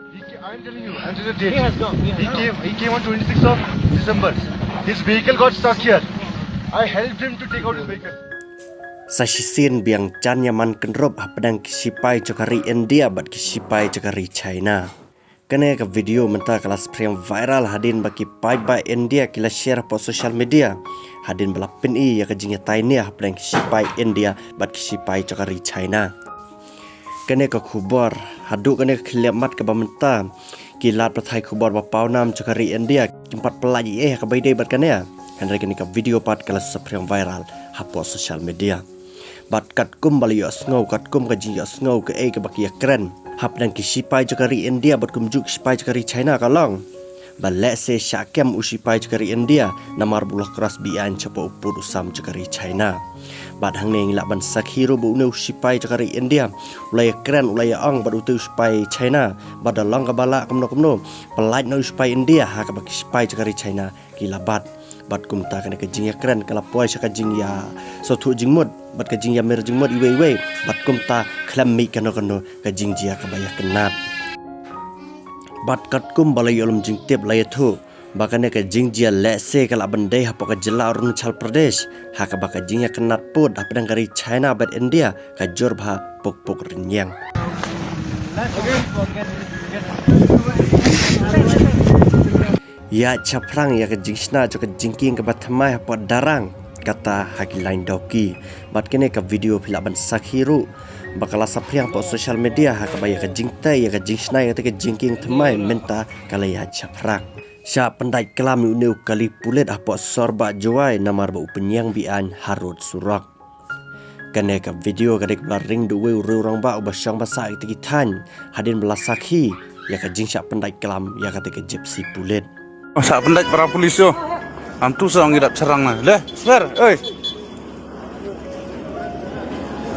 I'm telling you, and the date. He came on 26th of December. His vehicle got stuck here. I helped him to take out his vehicle. Sashisin biang chan yaman kenrob pedang kisipai cokari India bat kisipai cokari China. Kene ke video mentah kelas priang viral hadin baki pai by India kila share po social media. Hadin belapin ya kejingnya tainia pedang kisipai India bat kisipai cokari China. Kene ke kubor hadu kene ke kiliamat ke bamenta kilat patai kubor bapau nam cokari India tempat pelaji ke baidai bat kene. Henry kene ke video pat kelas priang viral hapo social media. Bat kat kum bali yo sngau kat kum ka jing yo sngau ke ke baki kren hap dan ki sipai cakari India bat kum juk sipai cakari China kalong balek se syakem usipai cakari India namar bulah keras bian cepo upur usam cakari China bat hang ne ngilak ban sakhiro bu ne usipai cakari India ulaya kren ulaya ong bat utu usipai China bat dalong ka bala kumno pelait no usipai India ha ka baki sipai cakari China gila bat kum ta kena ke jing ya keren kala poi saka jing ya so thu jing mod bat ke jing ya mer jing mod iwe bat kum ta klam mi kano ke jing jia ka baya kenat bat kat kum balai olum jing tep lai thu bakane ke jing jia le se kala bandai ha ka jela Arunachal Pradesh ha ka baka jing ya kenat put ha pedang kari China bat India ka jor bha pok renyang ya caprang ya ke jingsna jo ke jingking ke batmai apa darang kata haki lain doki bat kene ke video filaban sakhiru bakala sapriang po social media ha ke baya ke jingtai ya ke jingsna ya ke jingking tmai menta kala ya caprang sya pendai kelam uneu kali pulet apa sorba joai namar ba upenyang bian harut surak kene ke video kadek ring duwe urang ba ubasyang basa itikitan hadin belasakhi ya ke jingsya pendai kelam ya ke gypsy pulet Masa pendak para polis yo. Antu sa ngidap serang na. Leh, sir, oi.